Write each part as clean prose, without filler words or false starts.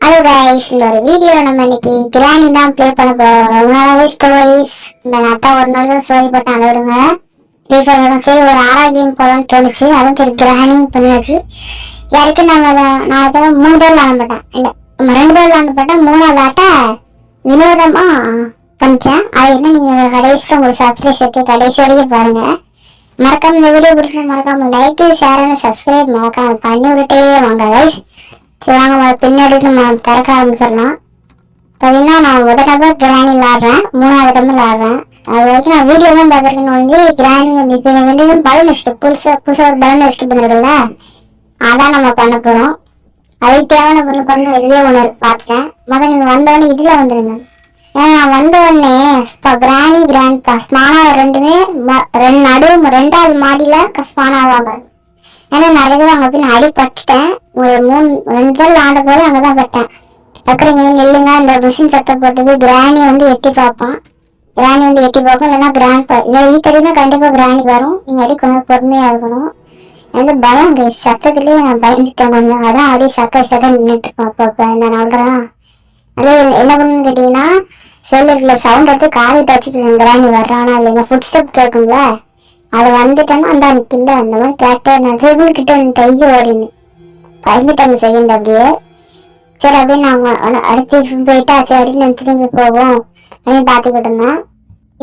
Hello guys, இந்த ஒரு video நம்ம இன்னைக்கு கிராணி தான் ப்ளே பண்ண போறோம். ரொம்ப நாளாவே ஸ்டோரிஸ் இந்த அத்தா ஒரு நாள் தான் ஸ்டோரி போட்டேன், அதை விடுங்க. சரி, ஒரு ஆரோக்கியம் போலான்னு தோணுச்சு. அதுவும் சரி கிராணி பண்ணியாச்சு. யாருக்கு நான் இதை 3 தடவை விளாண்டப்பட்டேன், இல்லை 2 தடவை விளாண்டப்பட்டேன். 3வது ஆட்ட வினோதமா பண்ணிட்டேன். அது என்ன, நீங்க கடைசியில் உங்களுக்கு சர்ப்ரைஸ் இருக்கு, கடைசி வரைக்கும் பாருங்க. மறக்காம இந்த வீடியோ பிடிச்சா மறக்காம லைக், ஷேர், சப்ஸ்கிரைப் மறக்காம பண்ணி விட்டுட்டே வாங்க கைஸ். சரி, வாங்க பின்னாடி நம்ம திறக்க ஆரம்பிச்சிடலாம். பார்த்தீங்கன்னா நான் முதல் கிராணி விளாடுறேன், 3வது டைம் விளாடுறேன். அது வரைக்கும் நான் வீடியோ தான் பார்த்துருக்கேன்னு வந்து கிராணி வந்து இப்போ வந்து பலூன் வச்சுட்டு புதுசாக ஒரு பலூன் வச்சுட்டு பண்ணிருக்கல, அதான் நம்ம பண்ண போகிறோம். அதுக்கு தேவையான பொருள் பண்ண இதுலேயே ஒன்று பார்த்துட்டேன். நீங்கள் வந்தோடனே இதில் வந்துடுங்க. ஏன்னா நான் வந்தோடனே கிராணி கிராண்ட் ஸ்மானா ரெண்டுமே ரெண்டாவது மாடியில் ஸ்மான் ஆவாங்க. ஏன்னா நிறைய பேர் அங்கே போய் நான் அடிப்பட்டுட்டேன். ஒரு 2 தடவை ஆண்ட போது அங்கே தான் பட்டேன். அப்புறம் இங்கே நெல்லுங்க இந்த மிஷின் சத்தம் போட்டது. கிராணி வந்து எட்டி பார்ப்போம், இல்லைன்னா கிராண்ட் இல்லை ஈத்தடி தான் கண்டிப்பாக கிராணி வரும். நீங்கள் அடி கொஞ்சம் பொறுமையாக இருக்கணும். வந்து பயம் அங்கே சத்தத்துலேயே நான் பயந்துட்டேன் கொஞ்சம். அதான் அப்படியே சக்க நின்றுட்டு இருப்பேன். அப்போ நான் சொல்கிறேன்னா அதே என்ன பண்ணுன்னு கேட்டிங்கன்னா, செல்லில் சவுண்ட் எடுத்து காலை வச்சுட்டு கிராணி வர்றானா இல்லைங்க, ஃபுட் ஸ்டெப் கேட்கும்ல, அதை வந்துட்டேன்னா அந்த நிற்கல. அந்த மாதிரி கேட்டேன். நான் திரும்ப கிட்ட கையை ஓடினு பயந்துட்டேன் செகண்ட் அப்படியே. சரி அப்படியே நான் அடுத்து போயிட்டா சரி அப்படின்னு நான் திரும்பி போவோம் அப்படின்னு பார்த்துக்கிட்டு இருந்தேன்.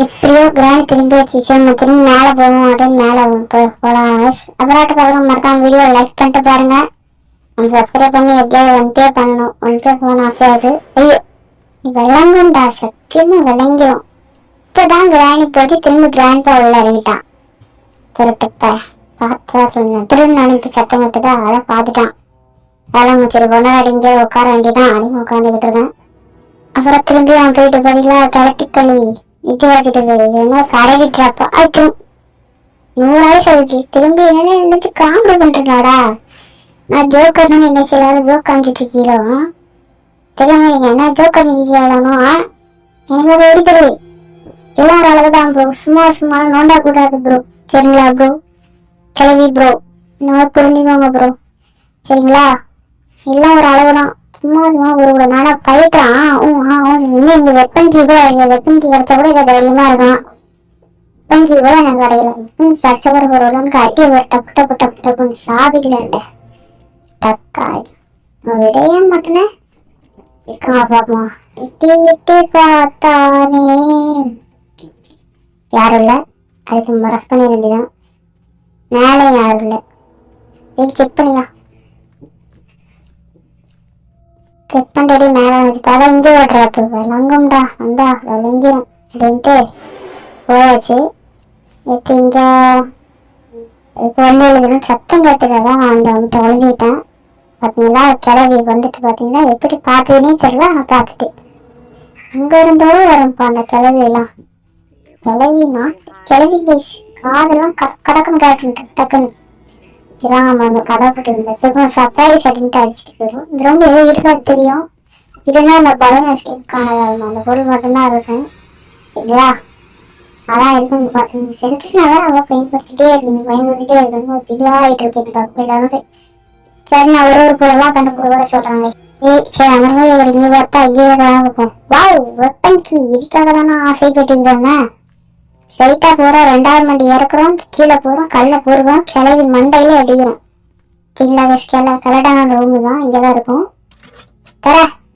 எப்படியோ கிராண்ட் திரும்பி வச்சு நம்ம திரும்பி மேலே போவோம் அப்படின்னு மேலே போகலாம். அப்புறம் பார்க்கலாம். மறக்காம வீடியோ லைக் பண்ணிட்டு பாருங்க. நம்ம சப்ஸ்கிரைப் பண்ணி எப்படியாவது வந்துட்டே பண்ணணும். வந்துட்டே போகணும் ஆசையாது. ஐயோ விளங்கும்டா, சத்தியமா விளங்கிடும். இப்போதான் கிராணி போச்சு, திரும்பி கிராண்ட் பா உள்ள இறங்கிட்டான். திருட்டப்ப பார்த்து திரும்ப நினைட்டு சத்தம் கட்டுதா, அதை பார்த்துட்டான். அதெல்லாம் சரி கொண்டாடி இங்கே உட்கார வேண்டியதான். அதையும் உட்காந்துக்கிட்டு இருக்கேன். அப்புறம் திரும்பி அவன் போயிட்டு பார்த்தீங்களா, கலட்டி கழுவி இது வச்சுட்டு போயிருந்தா கரடிட்டுறாப்பா. அது 100 வயசு அதுக்கு. திரும்பி என்னன்னு நினைச்சு காமெடி பண்ணிட்டுருக்காடா. நான் ஜோக்கர்னு நினைச்சு எல்லாரும் ஜோக் காமிச்சிட்டு இருக்கீங்களோ தெரியாம நீங்க என்ன ஜோக் காமிக்கிறானோ. எனக்கு அதை எப்படி தெரியுது, எல்லாம் ஒரு அளவு தான் ப்ரோ. சும்மா நோண்டா கூடாது ப்ரோ, சரிங்களா ப்ரோ? கிளவி ப்ரோ, இந்த மாதிரி புரிஞ்சுக்கோங்க ப்ரோ, சரிங்களா? எல்லாம் ஒரு அளவு தான். சும்மா ஒரு நானா பயிட்டான். இன்னும் இந்த வெப்பன் கீ கூட வெப்பன் கீ கிடைச்சா கூட இதை தைரியமா இருக்கலாம். வெப்பன் கீ கூட எனக்கு கிடைக்கல. கிடைச்ச கூட பொருளான்னு கட்டி ஒரு டப்பு சாதிக்கலன்ட்ட தக்காளி விடைய மட்டுனே இருக்காங்க. பாப்போம். எட்டி பார்த்தானே யாரும் இல்லை. அதுக்கு நம்ம ரஸ் பண்ணி வேண்டியதான். மேலே யாரும் இல்லை. இது செக் பண்ணிக்கலாம். செக் பண்ணிட்டு மேலே வந்துட்டு அதான் இங்கே ஓட்டுறாப்பு. விளங்கும்டா வந்தா விளங்கிடும் அப்படின்ட்டு போயாச்சு. நேற்று இங்கே இதுக்கு வந்து எழுதுனா சத்தம் கட்டுறதான் நான் அங்கே வந்துட்டு ஒழிஞ்சிக்கிட்டேன். பார்த்தீங்களா, கிளவி வந்துட்டு பார்த்தீங்கன்னா எப்படி பார்த்ததுன்னே தெரியல. ஆனால் பார்த்துட்டேன். அங்கே இருந்தாலும் வரும்ப்பா அந்த கிளவியெல்லாம். கிளவினா கிளவி கைஸ் காதெல்லாம் கடக்குன்னு கேட்டு டக்குன்னு இறாம அந்த கதை போட்டு இருந்தது சர்ப்ரைஸ் அப்படின்ட்டு அடிச்சுட்டு போயிடும். இது ரொம்ப ஏதோ இருக்காது தெரியும். இதுதான் அந்த பலூன் எஸ்கேப்கான அந்த பொருள் மட்டும்தான் இருக்கும் இல்லையா? அதான் இருக்குன்னு பார்த்துருங்க. சென்ட்ரினா தான் அவங்க பயன்படுத்திட்டே இருக்கணும். ஒரு திகழாயிட்டு இருக்கு எனக்கு. அப்படி இல்லாமல் சரி, நான் ஒரு பொருளாக கண்டுபிடிக்க சொல்றாங்க. சரி, அந்த மாதிரி இங்கே பார்த்தா இங்கே இருக்கும். Wow, weapon key. இதுக்காக தான் நான் ஆசைப்பட்டுக்கிறேங்க. ஸ்ட்ரைட்டா போறோம், 2வது மண்டி இறக்குறோம், கீழே போறோம், கல்ல போடுறோம், கிளவி மண்டையில அடிக்கிறோம். கரெக்டான ரூமு தான், இங்கதான் இருக்கும்.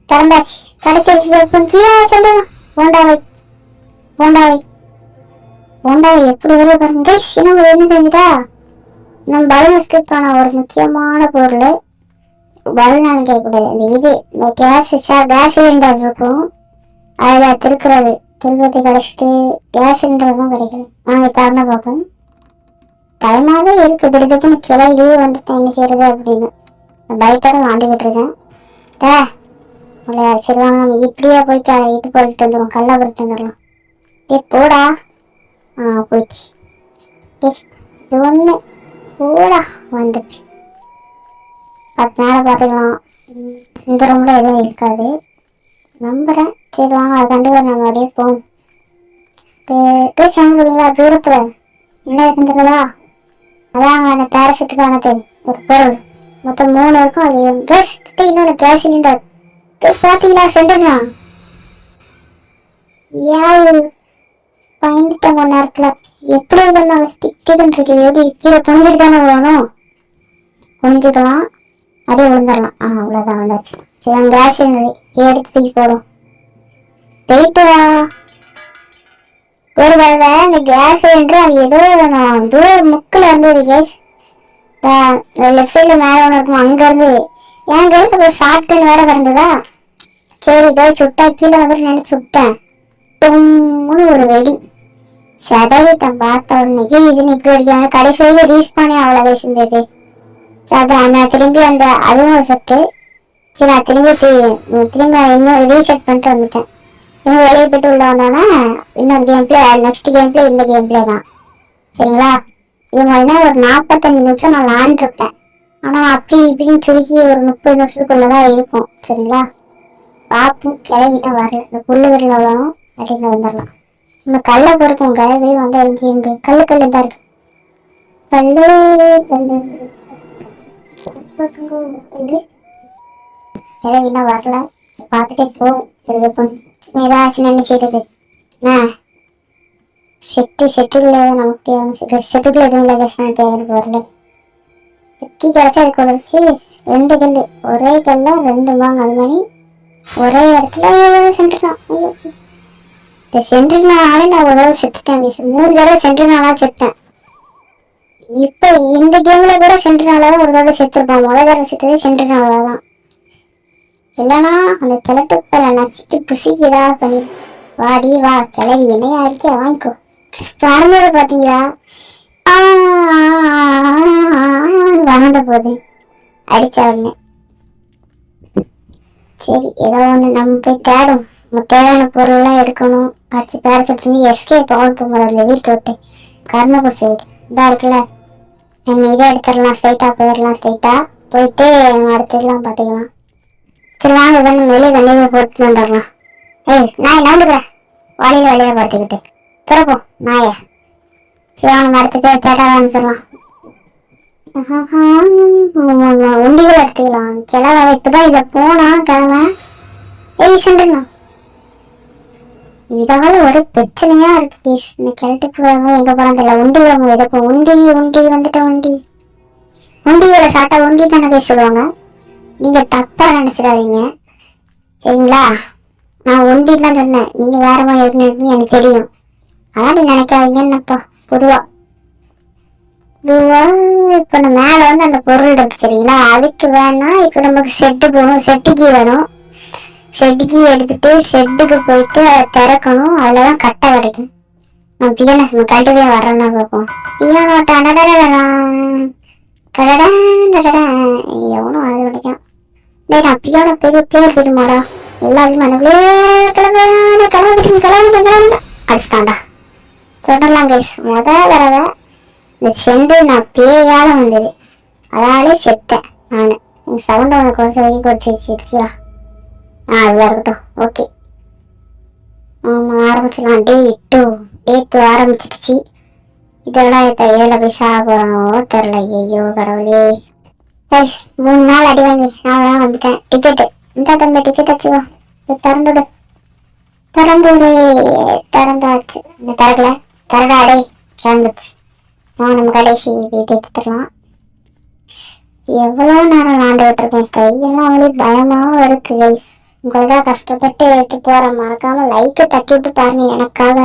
திறந்தாச்சு, கிடைச்சிருச்சு. கீழே சொல்லுங்க. போண்டாவை எப்படி வெளியே பாருங்க. இன்னும் என்ன செஞ்சுட்டா, நம்ம பலூன் எஸ்கேப்கான ஒரு முக்கியமான பொருள். பலூனால கேட்கக்கூடாது. இந்த கேஸ் சிலிண்டர் இருக்கும், அதில் திருக்கிறது கிடைச்சிட்டு கேஸ் சிலிண்டரும் கிடைக்கும். நாங்கள் திறந்த பார்ப்போம். டைமாகவே இருக்கு. திருப்புன்னு கிளவிலேயே வந்துட்டேன், என்ன செய்யறது அப்படின்னு பயத்தோட வாண்டிக்கிட்டு இருக்கேன். சரி வாங்க, நம்ம இப்படியே போய் இது போயிட்டு வந்துடும், கல்ல போயிட்டு வந்துடலாம். போடா. போயிடுச்சு. இது ஒன்று போடா வந்துடுச்சு. அது மேலே பார்த்துக்கலாம். இந்த ரூம்ல எதுவும் இருக்காது நம்புறேன். சரி வாங்க, அது கண்டிப்பாக நாங்கள் அப்படியே போவோம். பேசுறீங்களா தூரத்தில் என்ன இருக்குன்றதா? அதாங்க அந்த பேராசூட்டுக்கானது ஒரு பொருள். மொத்தம் 3 இருக்கும். அது கேஸ் இன்னொன்று கேஸ் சிலிண்டர் பாத்தீங்களா சென்றுதான் யாரு பயந்துட்டேன் கொஞ்ச நேரத்துல. எப்படி இருந்தாலும் ஸ்டிக்குன்னு இருக்கு. எப்படி கீழே குனிஞ்சிட்டு தானே விழணும். குனிஞ்சுக்கலாம், அப்படியே விழுந்துடலாம். அவ்வளவுதான் வந்தாச்சு. சரி கேஸ் எடுத்து தூக்கி போடும். போயிட்டு வா. ஒரு தடவை இந்த கேஸ் என்று அது ஏதோ தூரம் முக்கில் இருந்தது கேஸ். லெஃப்ட் சைட்ல மேல ஒன்று இருக்கும், அங்க இருந்து என் கையில போய் சாப்பிட்டுன்னு வேற கிடந்ததா. சரி போய் சுட்டா கீழே வந்துட்டு நினைச்சு விட்டேன். டொம்முன்னு ஒரு வெடி செதறிட்டேன். பார்த்த உடனே இதுன்னு இப்படி அடிக்காங்க. கடைசி வரைக்கும் ரீச் பண்ணி அவ்வளோ செஞ்சது. நான் திரும்பி அந்த அதுவும் சொட்டு. சரி நான் திரும்பி இன்னும் ரீசெட் பண்ணிட்டு வந்துட்டேன். இன்னும் வெளியே போயிட்டு உள்ள வந்தோன்னா இன்னொரு game play, next game play இந்த கேம் பிளே தான். சரிங்களா? இது மாதிரினா ஒரு 45 நிமிஷம் நான் விளாண்டுருப்பேன். ஆனால் அப்படி இப்படின்னு சுருக்கி ஒரு 30 நிமிஷத்துக்குள்ளதான் இருக்கும். சரிங்களா? பாப்பும் கிளவிட்ட வரல. இந்த புல்லுகளில் அவ்வளோ அப்படின்னு வந்துடலாம். நம்ம கல்லை பொறுக்கும் கிளவி வந்து எங்கேயும் கல்லு தான் இருக்கு. கல்லு கிளவினா வரல. பார்த்துட்டே போகும். ஏதாச்சும் நினைச்சிடுது. செட்டுக்குள்ள நமக்கு தேவையான செட்டுக்குள்ள எதுவும் இல்லை. கேஸ் தேவையான வரல. செட்டி கிடைச்சா அதுக்கு வச்சு 2 கல், ஒரே கல்ல 2 வாங்க. அது மாதிரி ஒரே இடத்துல சென்றுலாம். இந்த சென்றுனாலே நான் ஒரு தடவை செத்துட்டேன். 3 தடவை சென்றுனாலா செத்தேன். இப்ப இந்த கேம்ல கூட சென்றுனாலதான் ஒரு தடவை செத்துருப்பான். முதல் தடவை செத்ததே சென்றுனாலதான். இல்லைன்னா அந்த கிளட்டுப்பல நசிட்டு புசிக்கு ஏதாவது பண்ணி வாடி வா கிளவி என்னையா இருக்கே வாங்கிக்கோ. வரும்போது பாத்தீங்களா வந்த போது அடிச்ச உடனே சரி ஏதோ ஒண்ணு நம்ம போய் தேடும். நம்ம தேவையான பொருள் எல்லாம் எடுக்கணும். அடுத்து பேரச்சுட்டு எஸ்கேப் ஆகணும். போகும்போது அந்த வீட்டு விட்டு கர்ம குடிச்ச வீடு இதா இருக்குல்ல, நம்ம இதை எடுத்துடலாம். ஸ்ட்ரைட்டா போயிடலாம். ஸ்ட்ரைட்டா போயிட்டு அடுத்ததுலாம் பாத்துக்கலாம். சரி வாங்க நம்ம வெளியே தண்ணியை போட்டு வந்துடலாம். ஏய் நாய் நவுண்டுக்கிறேன். வழியில படுத்துக்கிட்டு திறப்போம் நாய. சிவாங்க மரத்து போய் தேட ஆரம்பிச்சிடலாம். உண்டிகள் எடுத்துக்கலாம். கிளவ இப்பதான் இத போனா கிழமை. ஏய் சென்றுண்ணா இதால ஒரு பிரச்சனையா இருக்கு. இந்த கிழட்டு போவாங்க எங்க போறாங்க தெரியல. உண்டிகளை எடுப்போம். உண்டி வந்துட்டோம். உண்டிகளை சாட்டா உண்டி தானே சொல்லுவாங்க. நீங்க தப்பா நினைச்சிடாதீங்க சரிங்களா? நான் ஒண்டி தான் சொன்னேன். நீங்க வேற மாதிரி எடுக்கணும் எனக்கு தெரியும். ஆனா நீ நினைக்காதீங்கன்னப்பா. பொதுவா இப்ப நம்ம மேல வந்து அந்த பொருள் இருக்கு சரிங்களா? அதுக்கு வேணா இப்ப நமக்கு செட்டு போகணும். செட்டுக்கு வேணும். செட்டுக்கு எடுத்துட்டு செட்டுக்கு போயிட்டு அதை திறக்கணும். அதுலதான் கட்டை கிடைக்கும். நம்ம பியானோ கழட்டு போய் வர்றோம்னா பார்ப்போம். பியானோ எவனும் அது கிடைக்கும். நான் பியானோ பெரிய பேர் தெரியுமாடா? எல்லாருமே அடிச்சிட்டான்டா. தொடரலாம் கைஸ். முதல் தடவை இந்த சென்று நான் பேயால வந்தது. அதாலே செத்தேன் நானு. சவுண்டை வந்து குறைச்சிருச்சியா? அதுதான் இருக்கட்டும். ஓகே ஆரம்பிச்சிடலாம். டே 2 ஆரம்பிச்சிருச்சு. இதெல்லாம் எதில் போய் சாக போறானோ தெரியல. ஐயோ கடவுளே. 3 நாள் அடி வாங்கி நான் வந்துட்டேன். டிக்கெட்டு இந்த தம்பி டிக்கெட் வச்சுக்கோ. திறந்தாச்சு. இந்த திறக்கல திறடா அடே திறந்துச்சு. நம்ம கடைசி வீட்டு எடுத்துடலாம். எவ்வளவு நேரம் விளாண்டுகிட்டு இருக்கேன். கையெல்லாம் அவங்களுக்கு பயமாவும் இருக்கு கைஸ். உங்களுக்காக கஷ்டப்பட்டு எடுத்து போறேன். மறக்காம லைக்கை தட்டி விட்டு பாருங்க. எனக்காக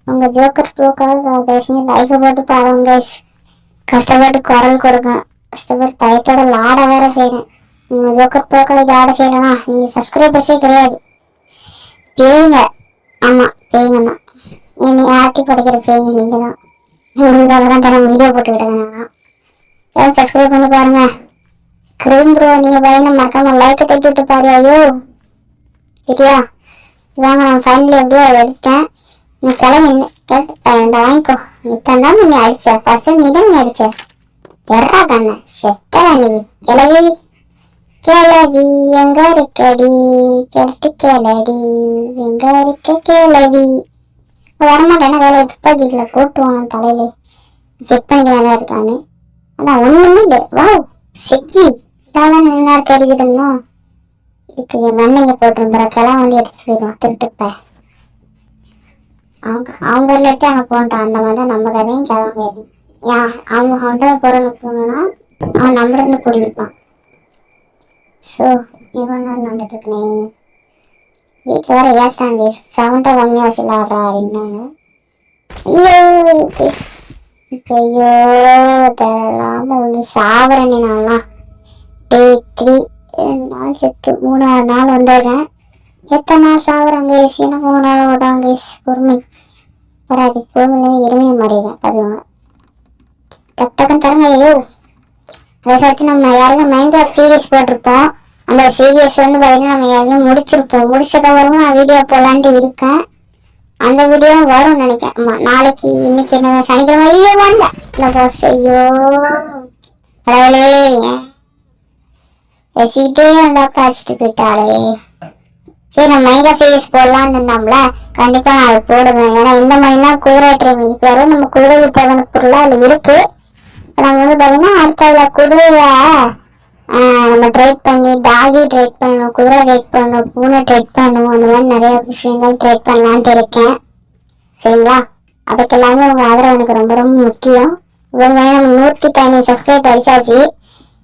உங்க ஜோக்கர் ப்ரோக்காக லைக்கை போட்டு பாருங்க கைஸ். கஷ்டப்பட்டு குரல் கொடுங்க. கஷ்டப்பட்டு பயத்தோட லாட வேற செய்யறேன். உங்க ஜோக்கர் ப்ரோக்காக லாட செய்யலன்னா நீங்க சப்ஸ்கிரைபர்ஸே கிடையாது. பேய்ங்க. ஆமா பேய்ங்க தான். என்னை ஆட்டி படிக்கிற பேய்ங்க நீங்க தான். உங்களுக்கு அதெல்லாம் தரம் வீடியோ போட்டுக்கிட்டேங்க. ஏன் சப்ஸ்கிரைப் பண்ணி பாருங்க. கிரீம் ப்ரோ நீங்க பாருங்க. மறக்காம லைக்கை தட்டி விட்டு பாரு. ஐயோ சரியா? வாங்க நான் ஃபைனலி எப்படியோ அதை எடுத்துட்டேன். நீ கிளம்பி இந்த வாங்கிக்கோ. இத்தனை நாள் நீ அடிச்ச ஃபர்ஸ்ட் நீ தான் நீ அடிச்ச. எறா தானே செத்தரா நீ கிளவி. கிளவி எங்க இருக்கடி கெட்டு கிளடி எங்க இருக்க கிளவி. வரமாட்டேன்னா கையில துப்பாக்கிக்குள்ள போட்டுருவாங்க தலையில. செக் பண்ணிக்கலாம் தான் இருக்கான்னு. ஆனா ஒண்ணுமே இல்லை. வா செக்கி இதாதான் நேரம் தேடிக்கிட்டு இருந்தோம். இதுக்கு என் அண்ணங்க போட்டுருக்கிழம் வந்து எடுத்துட்டு போயிடுவான் திருட்டுப்ப. அவங்க ஊர்ல எடுத்து அங்கே போன்ட்டான். அந்த மாதிரி தான் நம்ம கதையும் கிளம்ப. அவங்க அவன்கிட்ட பொருள் போகணும்னா அவன் நம்மள இருந்து பிடிப்பான். ஸோ இவ்வளோ நாள் நடந்துட்டு இருக்கனே வீட்டில் வர ஏசாங்க சவுண்டை கம்மியாக வச்சு விளாடுறா அப்படின்னாங்க. ஐயோ தேவையில்லாம ஒன்று சாவரனே நான்லாம். டே 3 2 நாள் செத்து 3வது நாள் வந்துடுறேன். எத்தனை நாள் சாகுறாங்க கேஸ்? எனக்கு 3 நாள் உதவாங்க கேஸ். பொறுமை வராது. பொறுமையிலேருந்து எருமையை மாறிடுவேன். அதுவாங்க டக் டக்குன்னு தரங்க. ஐயோ அதை சேர்த்து நம்ம யாருக்கும் மைன்கிராஃப்ட் சீரியஸ் போட்டிருப்போம். அந்த சீரியஸ் வந்து பார்த்தீங்கன்னா நம்ம யாருக்கும் முடிச்சிருப்போம். முடிச்சதுக்கப்புறமா நான் வீடியோ போடலான்ட்டு இருக்கேன். அந்த வீடியோவும் வரும்னு நினைக்கிறேன். ஆமாம் நாளைக்கு இன்னைக்கு என்ன சனிக்கிழமை. ஐயோ வரல இல்லை பாஸ். ஐயோ கடவுளே பேசிக்கிட்டே வந்தாப்ப அடிச்சுட்டு போயிட்டாளே. சரி நம்ம மைன்கிராஃப்ட் சீரியஸ் போடலான்னு இருந்தோம்ல, கண்டிப்பாக நான் அதை போடுவேன். ஏன்னா இந்த மாதிரினா குதிரை ட்ரைனிங் இப்போ யாரும் நம்ம குதிரைக்கு தேவையான பொருளாக அதில் இருக்குது. நம்ம வந்து பார்த்தீங்கன்னா அடுத்த குதிரையை நம்ம ட்ரைட் பண்ணி டாகி ட்ரைட் பண்ணணும், குதிரை ட்ரைட் பண்ணணும், பூனை ட்ரைட் பண்ணணும். அந்த மாதிரி நிறைய விஷயங்கள் ட்ரைட் பண்ணலான்ட்டு இருக்கேன். சரிங்களா? அதுக்கு எல்லாமே உங்கள் ஆதரவு எனக்கு ரொம்ப ரொம்ப முக்கியம். இவ்வளோ நம்ம 115 சப்ஸ்கிரைப் அடிச்சாச்சு.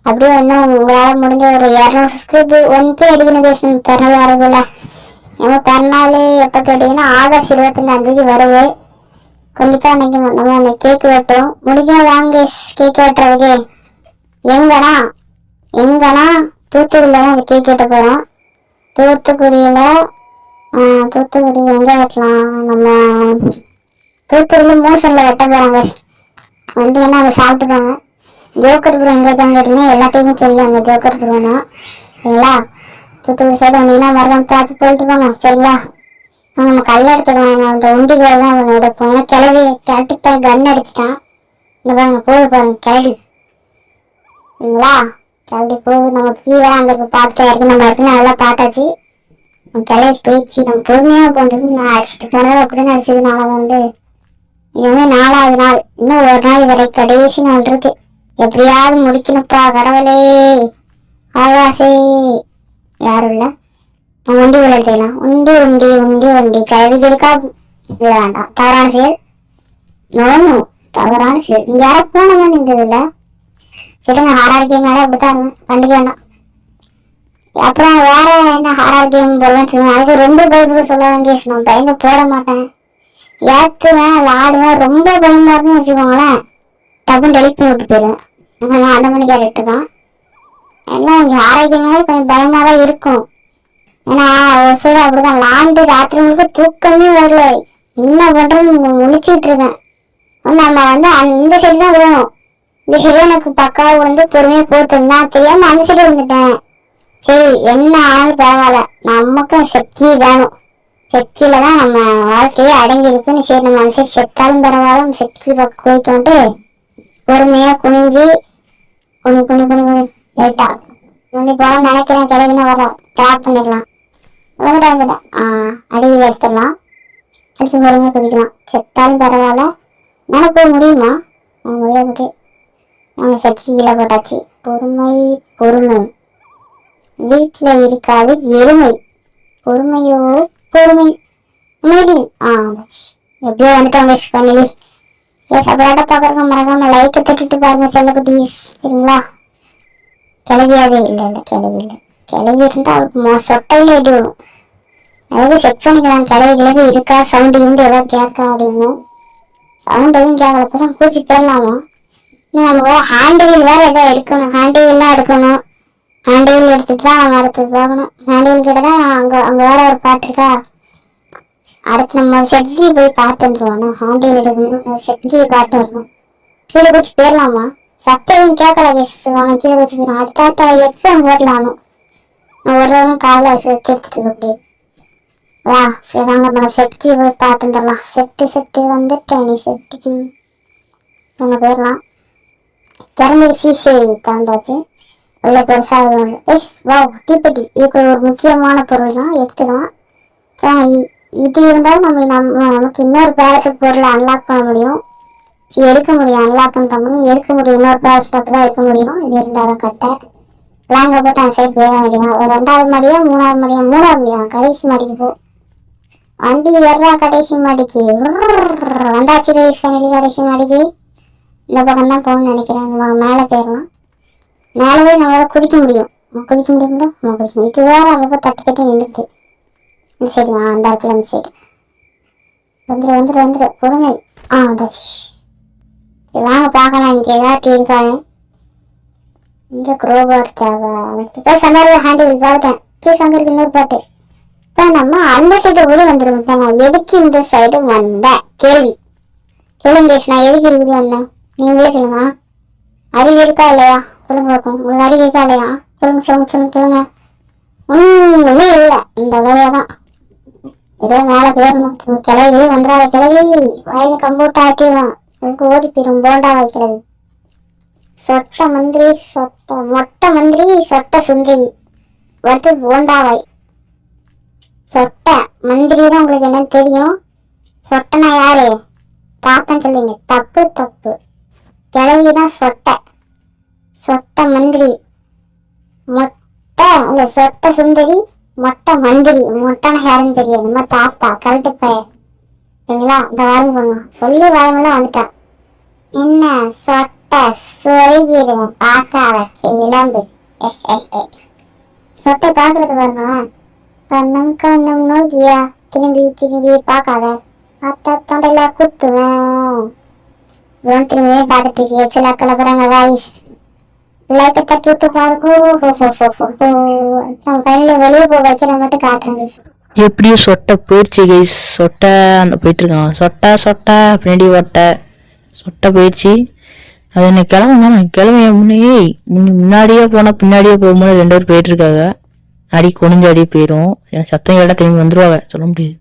அப்படியே வந்து உங்களால் முடிஞ்ச ஒரு 200 சப்ஸ்கிரைப் 1K அடிக்கணும் பிறநாள் வரக்குள்ள. நம்ம பிறநாள் எப்போ கேட்டிங்கன்னா ஆகஸ்ட் 22 வருது. கண்டிப்பாக அன்னைக்கு நம்ம கேக் வெட்டோம். முடிஞ்சா வாங்க கேக் வெட்டுறதுக்கு. எங்கன்னா தூத்துக்குடியில் தான் கேக் வெட்ட போகிறோம். தூத்துக்குடியில் எங்கே வெட்டலாம்? நம்ம தூத்துக்குடியில் மூசனில் வெட்ட போகிறாங்க. வந்து என்ன அதை சாப்பிட்டுப்பாங்க. ஜோக்கர் ப்ரோ எங்கே இருக்கான்னு கேட்டிங்கன்னா எல்லாத்துக்குமே தெரியும் அந்த ஜோக்கர் ப்ரோனா. சரிங்களா? தூத்துக்குடி சைடு வந்தீங்கன்னா மரம் பார்த்து போயிட்டு போங்க. சரிங்களா? நம்ம கல் எடுத்துக்கலாம். அவன்கிட்ட உண்டிகள் தான் அவனை எடுப்போம். ஏன்னா கிளட்டிப்ப கன் அடிச்சுட்டான். இந்த பாருங்க போகுது பாருங்க கிளடி. சரிங்களா? கிளடி போகுது. நம்ம கீழே அங்கே பார்த்துட்டு இருக்கு. நம்ம இருக்குன்னு நல்லா பார்த்தாச்சு. நம்ம கிளடி போயிடுச்சு. நம்ம பொறுமையாக போனதுக்கு நான் அடிச்சுட்டு போனது அப்படிதான் அடிச்சதுனால வந்து இது வந்து 4வது நாள். இன்னும் ஒரு நாள் வரை கடைசி நாள் இருக்கு. எப்படியாவது முடிக்கணும்ப்பா கடவுளே. ஆகாசே யாரும் இல்லை. உண்டி விளையாடலாம். உண்டி உண்டி உண்டி உண்டி கல்விகளுக்கா வேண்டாம். தவறான செயல். நோனும் தவறான செயல். இங்க யார போன மாதிரி இருந்ததுல சொல்லுங்க. ஹாரர் கேம் மேலே அப்படித்தான் கண்டுக்க வேண்டாம். அப்புறம் வேற என்ன ஹாரர் கேம் போடலான்னு சொல்லுங்க. அதுக்கு ரொம்ப பயப்பட சொல்லாதான் கேஸ். நான் பயந்து போட மாட்டேன். ஏற்றுவேன் விளாடுவேன். ரொம்ப பயமா இருக்குன்னு வச்சுக்கோங்களேன். டப்புன்னு டெலிட் பண்ணி விட்டு போயிடுவேன். நான் அந்த மணி கேரக்டர் தான். எல்லாம் இங்கே ஆரோக்கியமாவே கொஞ்சம் பயமாக தான் இருக்கும். ஏன்னா ஒரு சைடு அப்படிதான் லாண்டு ராத்திரி முழுக்க தூக்கமே வரல. என்ன பண்றேன்னு முழிச்சுட்டு இருக்கேன். நம்ம வந்து இந்த சைடு தான் விடணும். இந்த சைடு எனக்கு பக்காவை வந்து பொறுமையாக போத்துருந்தா தெரியாம அந்த சைடு வந்துட்டேன். சரி என்ன ஆனாலும் பரவாயில்ல. நமக்கு சக்தி வேணும். சக்தியில தான் நம்ம வாழ்க்கையே அடங்கி இருக்குன்னு. சரி நம்ம அந்த சைடு செத்தாலும் பரவாயில்ல சக்தி பக்கம் போய்க்கோன்ட்டு பொறுமையா குனிஞ்சு குனி குனி குனி குனி லைட்டா குனி போகலாம்னு நினைக்கிறேன். கிளம்பினா வரலாம். ட்ராப் பண்ணிடலாம். வந்துட்டேன். அடியில் எடுத்துடலாம். எடுத்து பொறுமையாக குதிக்கலாம். செத்தாலும் பரவாயில்ல. மேலே போய் முடியுமா? முடியாது. அவங்க சக்தி கீழே போட்டாச்சு. பொறுமை பொறுமை வீட்டில் இருக்காது எருமை. பொறுமையோ பொறுமை அமைதி. வந்துச்சு. எப்படியோ வந்துட்டோம் பண்ணி. சப்பராட்ட பார்க்குறக்க மறக்காம லைக்கை தட்டிட்டு பாருங்க செல்ல குட்டீஸ். சரிங்களா? கிளவியாவே இல்லை கிளவி இருந்தால் அவளுக்கு சொட்டையில எடி வரும். அதாவது செக் பண்ணிக்கலாம். கிளவி இருக்கா சவுண்டு கிவுண்டு ஏதாவது கேட்கா அப்படின்னு. சவுண்ட் எதுவும் கேட்கல. பசங்க பூச்சி போயிடலாமா? நமக்கு வேற ஹேண்டில் வேற எதாவது எடுக்கணும். ஹேண்டில்லாம் எடுக்கணும். ஹேண்டில் எடுத்துட்டு தான் நம்ம அடுத்தது பார்க்கணும். ஹேண்டில் கிட்ட தான் அங்கே வேற ஒரு பாட்டு இருக்கா. அடுத்து நம்ம செட்கி போய் பாட்டு வந்துருவோம். ஹேண்டில் எடுக்கணும். செட்கி பாட்டு வரணும். கீழே குச்சி போயிடலாமா? சத்தம் கேட்கல கேஸ். வாங்க கீழே குச்சி போயிடும். அடுத்தாட்ட ஹெட்ஃபோன் போடலாமா? நான் ஒரு தடவை காலையில் வச்சு எடுத்துட்டு இருக்க அப்படியே. வா சரி வாங்க நம்ம செட்கி போய் பாட்டு வந்துடலாம். செட்டு வந்துட்டேன். நீ செட்டுக்கு நம்ம போயிடலாம். திறந்துருச்சு. சரி திறந்தாச்சு. உள்ள பெருசாக எஸ் வா தீப்பெட்டி. இதுக்கு ஒரு முக்கியமான பொருள் தான். எடுத்துக்கலாம். இது இருந்தாலும் நமக்கு இன்னொரு பேரஷூட் பொருளை அன்லாக் பண்ண முடியும். எடுக்க முடியும். அன்லாக் பண்ணுற மாதிரி எடுக்க முடியும். இன்னொரு பேரஷூட் தான் எடுக்க முடியும். இது இருந்தாலும் கட்ட லாங்க போட்டு அந்த சைடு போயிட வேண்டியதான். 2வது மாடியா 3வது மாடியா 3வது மாடியா கடைசி மாடிக்கு போ. வண்டி ஏறா கடைசி மாடிக்கு. வந்தாச்சு ஃபைனலி கடைசி மாடிக்கு. இந்த பக்கம் தான் போகணும்னு நினைக்கிறேன். மேலே போயிடலாம். மேலே போய் நம்மளால குதிக்க முடியும். குதிக்க முடியும்ல குதிக்க முடியும். இது வேற அப்பப்போ தட்டு தட்டு நின்றுது. இந்த சைடு தான் அந்த இருக்குல்ல இந்த சைடு. வந்துடு பொறுமை. வந்தாச்சு. வாங்க பார்க்கலாம் இங்கே ஏதாச்சும் இருக்கானு. இந்த குரோபார் தேவை. இப்போ சமையல் ஹேண்டில் பார்த்துட்டேன். ப்ளீஸ் அங்கே இருக்கு இன்னொரு பாட்டு. இப்போ நம்ம அந்த சைடு கூட வந்துடும். நான் எதுக்கு இந்த சைடு வந்தேன் கேள்வி சொல்லுங்க. நான் எதுக்கு இருக்குது வந்தேன் நீங்களே சொல்லுங்க. அறிவு இருக்கா இல்லையா சொல்லுங்க பார்ப்போம். உங்களுக்கு அறிவு இருக்கா இல்லையா சொல்லுங்க. ஒன்றுமே இல்லை. இந்த வேலையா தான் ஏதோ மேலே போயிடணும். கிளவி வந்துடாத கிளவி வயலு கம்போட்டா ஆட்டிடுவான். உங்களுக்கு ஓடி போயிடும் போண்டா வைக்கிறது. சொட்ட மந்திரி மொட்டை மந்திரி சொட்ட சுந்தரி அடுத்து போண்டாவாய். சொட்ட மந்திரின்னு உங்களுக்கு என்ன தெரியும்? சொட்டனா யாரு? தாத்தன்னு சொல்லுவீங்க. தப்பு. கிளவிதான் சொட்ட மந்திரி மொட்டை இல்ல சொட்ட சுந்தரி மொட்டை மந்திரி. மொட்டைனா யாருன்னு தெரியும். நம்ம தாத்தா கரெக்டு பையன் சரிங்களா? இந்த வாரம் போங்க சொல்லி வாரமெல்லாம் வந்துட்டா. என்ன சொட்ட சொருகிடுவோம் பார்க்காத இளம்பு. சொட்டை பாக்குறது பாருங்க. கண்ணம் நோக்கியா திரும்பி பார்க்காத. பார்த்தா தொண்டையில குத்துவேன். திரும்பியே பார்த்துட்டு இருக்கிய சில கிளப்புறாங்க வாய்ஸ். லைட்டை தட்டி விட்டு பாருங்க. வெளியே போக வைக்கிற மட்டும் காட்டுறேங்க. எப்படியோ சொட்டை போயிடுச்சு கைஸ். சொட்டை அந்த போயிட்டு இருக்கான். சொட்டை பின்னாடி சொட்டை போயிடுச்சு. அது என்ன கிளம்ப முன்னாடியே போனால் பின்னாடியே போகும்போது 2 பேர் போயிட்டு இருக்காங்க. அடி குனிஞ்சு அடி போயிடும். ஏன்னா சத்தம் கேட்டால் திரும்பி வந்துருவாங்க. சொல்ல முடியாது.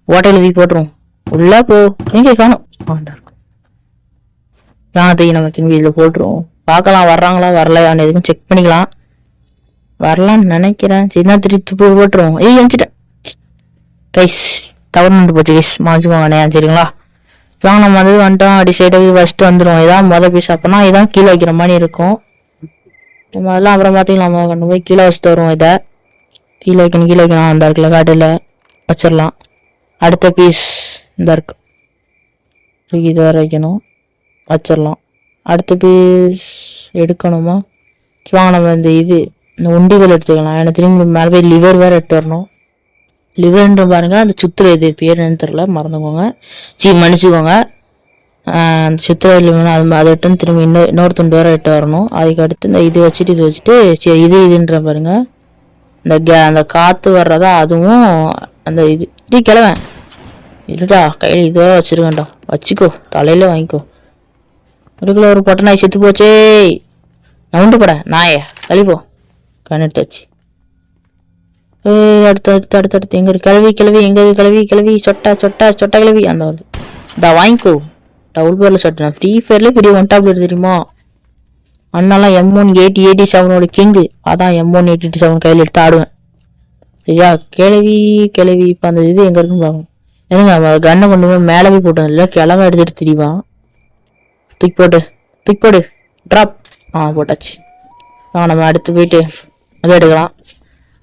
ஓட்டையில் எழுதி போட்டுரும். உள்ளே போ எங்கே காணும். தூக்கி நம்ம திரும்பி இதில் போட்டுருவோம். பார்க்கலாம் வர்றாங்களா வரலையான்னு எதுக்கும் செக் பண்ணிக்கலாம். வரலான்னு நினைக்கிறேன். சரினா திருப்பி போட்டுருவோம். எழுச்சிட்டேன் கைஸ். தவறு வந்து போச்சு கைஸ். மாஞ்சுக்கோங்க சரிங்களா? வாங்க நம்ம வந்துட்டோம். அடி சைடாக ஃபஸ்ட்டு வந்துடும். இதான் மொதல் பீஸ். அப்போனா இதான் கீழே வைக்கிற மாதிரி இருக்கும். நம்ம அதெல்லாம் அப்புறம் பார்த்தீங்களா நம்ம கொண்டு போய் கீழே வச்சுட்டு வருவோம். இதை கீழே வைக்கணும். அந்த இருக்குல்ல காட்டில் வச்சிடலாம். அடுத்த பீஸ் இந்த இருக்கு. இது வர வைக்கணும் வச்சிடலாம். அடுத்த பீஸ் எடுக்கணுமா? வாங்க நம்ம இந்த உண்டிகள் எடுத்துக்கலாம். எனக்கு திரும்பி மேலே போய் லிவர் வேறு எடுத்து வரணும். லிவர்ன்ற பாருங்க. அந்த சுத்துற இது பேர் என்னன்னு தெரியல மறந்துக்கோங்க. மன்னிச்சுக்கோங்க. அந்த சித்திரை லிவன் அதை எட்டுன்னு திரும்பி இன்னொரு துண்டு வேற எட்டு வரணும். அதுக்கு அடுத்து இந்த இது வச்சுட்டு இதுன்ற பாருங்க. அந்த காற்று வர்றதா அதுவும் அந்த இது கிளவேன் இல்லடா கையில் இதுவாக வச்சிருக்கேன்டா. வச்சுக்கோ தலையில வாங்கிக்கோ. அதுக்குள்ள ஒரு பொட்டை நாய் செத்து போச்சே. நவுண்டு போட நாய கழிப்போ கண்ணெடுத்தாச்சு. அடுத்து எங்க கிளவி எங்க கிளவி சொட்டா கிளவி அந்த வருது. வாங்கிக்கோ டபுள் பேர்ல சொட்டை. நான் ஃப்ரீ ஃபயர்ல பெரிய 1 டாப்லெட் தெரியுமா? அண்ணாலாம் M1 கிங்கு. அதான் M1 கையில் எடுத்து ஆடுவேன். சரியா? கிளவி இப்போ அந்த இது எங்க இருக்குன்னு பாருங்க. என்னங்க கண்ணை கொண்டு போய் மேலே போய் போட்டோம் இல்லை கிளம்ப எடுத்துட்டு தெரியுமா? தூக்கி போடு ட்ராப். போட்டாச்சு. நம்ம அடுத்து போயிட்டு அதை எடுக்கலாம்.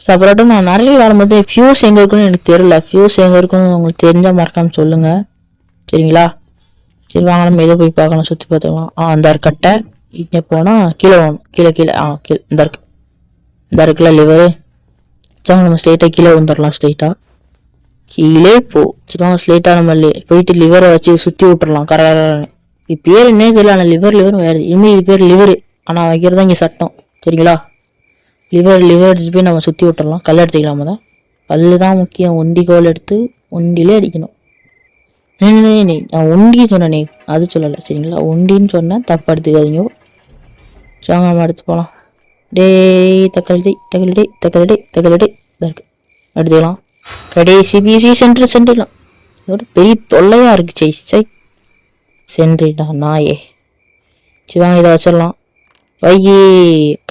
ஸோ அப்புறம் நான் நிறைய வரும்போது ஃபியூஸ் எங்கே இருக்குன்னு எனக்கு தெரியல. ஃபியூஸ் எங்கே இருக்குன்னு உங்களுக்கு தெரிஞ்சால் மறக்காமல் சொல்லுங்கள் சரிங்களா? சரி வாங்க நம்ம எதை போய் பார்க்கலாம் சுற்றி பார்த்துக்கலாம். அந்த கட்டை இங்கே போனால் கீழே வாங்கணும். கீழே கீழே இந்த இருக்குல்ல லிவரு. சரி நம்ம ஸ்ட்ரெயிட்டாக கீழே வந்துடலாம். கீழே போ சரி வாங்க ஸ்ட்ரெயிட்டாக நம்ம போயிட்டு லிவரை வச்சு சுற்றி விட்டுறலாம். கரெக்டாக இது பேர் என்ன தெரியல. ஆனால் லிவர் வேறு இனிமேல் இது பேர் லிவரு. ஆனால் வைக்கிறதா இங்கே சட்டம் சரிங்களா? லிவர் எடுத்துட்டு போய் நம்ம சுற்றி விட்டுறலாம். கல் எடுத்துக்கலாமா தான். கல் தான் முக்கியம். ஒண்டிகோல் எடுத்து ஒண்டிலே அடிக்கணும். நான் ஒண்டி சொன்னேனே அது சொல்லலை சரிங்களா? ஒண்டின்னு சொன்னேன் தப்பு எடுத்துக்காதீங்க. சாங்க நம்ம எடுத்து போகலாம். தக்காளி இருக்கு எடுத்துக்கலாம். கடைசி பிசி சென்டர்லாம் இதோட பெரிய தொல்லையா இருக்கு. சென்ட்ரிடா நாயே. சரி வாங்க இதை வச்சிடலாம். வையே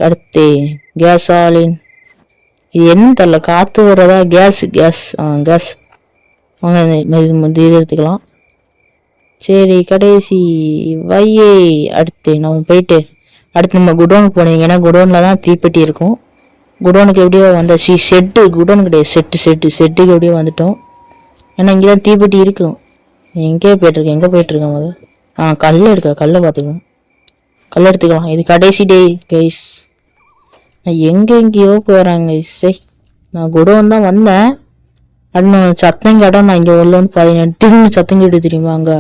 அடுத்து கேஸாலின் இது என்ன தெரியல. காற்று வர்றதா கேஸ் வாங்க இது எடுத்துக்கலாம். சரி கடைசி வையே அடுத்து நம்ம போயிட்டு அடுத்து நம்ம குடோனுக்கு போனீங்கன்னா குடோனில் தான் தீப்பெட்டி இருக்கும். குடோனுக்கு எப்படியோ வந்தாச்சு. குடோன் கிடையாது, செட்டுக்கு எப்படியோ வந்துட்டோம். ஏன்னா இங்கே தான் தீப்பெட்டி இருக்கும். எங்கே போயிட்டுருக்கேன் முதல் கல் இருக்கா, கல்லை பார்த்துக்கலாம், கல் எடுத்துக்கலாம். இது கடைசி டே கைஸ். நான் எங்கேயோ போகிறாங்க சரி. நான் குடோன் தான் வந்தேன். அப்படின்னு சத்தம் கேட்டோம். நான் இங்கே உள்ள வந்து பார்த்தீங்கன்னா சத்தம் கேட்டு தெரியுமா, அங்கே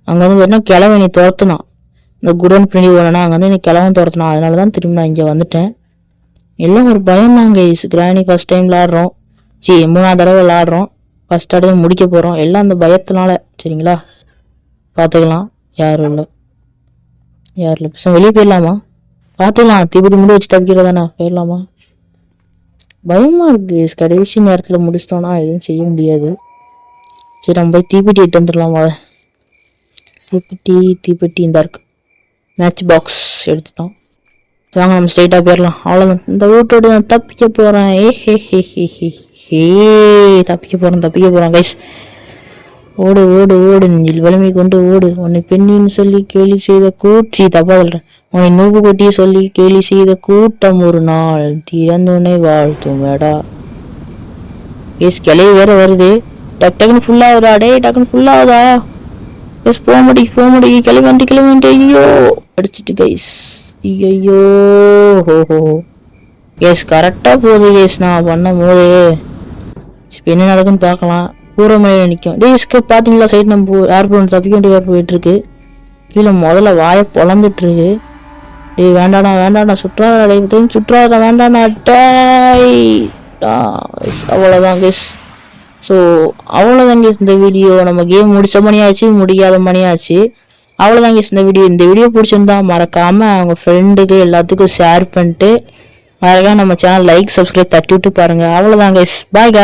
வந்து பார்த்தீங்கன்னா கிழவன் நீ துரத்துனான். இந்த குடோன் பின்னாடி வரனா அங்கே வந்து நீ கிழவன் துரத்துனான். அதனால தான் திரும்ப நான் இங்கே வந்துட்டேன். எல்லாம் ஒரு பயம் தாங்க. கிராணி ஃபர்ஸ்ட் டைம் விளாடுறோம், 3ஆவது தடவை விளாடுறோம். ஃபர்ஸ்ட் தடவை முடிக்க போகிறோம். எல்லாம் அந்த பயத்தினால. சரிங்களா, பார்த்துக்கலாம். யாரும் இல்லை பேச வெளியே போயிடலாமா? பார்த்துக்கலாம். தீப்பெட்டி முடி வச்சு தப்பிக்கிறதானே, போயிடலாமா? பயமாக இருக்கு. கடைசி நேரத்தில் முடிச்சிட்டோன்னா எதுவும் செய்ய முடியாது. சரி நம்ம போய் தீப்பெட்டி இட்டு வந்துடலாமா? தீப்பெட்டி இந்த இருக்கு. மேட்ச் பாக்ஸ் எடுத்துட்டோம். வாங்க நம்ம ஸ்ட்ரெயிட்டாக போயிடலாம். அவ்வளோதான். இந்த வீட்டோட நான் தப்பிக்க போகிறேன். தப்பிக்க போகிறேன் கைஸ். ஓடு நெஞ்சில் வலிமை கொண்டு ஓடு. உன்னை பெண்ணின்னு சொல்லி கேலி செய்த தப்பா சொல்கிறேன். உன்னை நூப்பு கொட்டி சொல்லி கேலி செய்த கூட்டம் ஒரு நாள் திறந்துனை வாழ்த்தும் வேடா. கிளை வேற வருது. டக்குன்னு ஃபுல்லாகுதா? டக்குன்னு ஃபுல்லாகுதா? போக முடியும். கிளம்பி ஐயோ அடிச்சிட்டு கைஸ். ஐயோ ஹோ கேஸ் கரெக்டாக போகுது கேஸ். நான் பண்ணும் போது இப்போ என்ன நடக்குன்னு பார்க்கலாம். கூரமலையில் நிற்கும். டேஸ்க்கு பார்த்தீங்களா, சைடு நம்ம ஏர்போர்ட் தப்பிக்க வேண்டிய போயிட்டுருக்கு. கீழே முதல்ல வாயை பொழந்துட்டுருக்கு. வேண்டாண்ணா சுற்றாத வேண்டாண்ணா. அவ்வளோதான் கேஸ். ஸோ அவ்வளோதான் கேஸ். இந்த வீடியோ நம்ம கேம் முடிச்ச மணியாச்சு, முடியாத மணியாச்சு. அவ்வளோதான் கேஸ் இந்த வீடியோ பிடிச்சிருந்தா மறக்காமல் அவங்க ஃப்ரெண்டுக்கு எல்லாத்துக்கும் ஷேர் பண்ணிட்டு மறக்காம நம்ம சேனல் லைக் சப்ஸ்கிரைப் தட்டி விட்டு பாருங்கள். அவ்வளோதான் கேஸ். பாய்.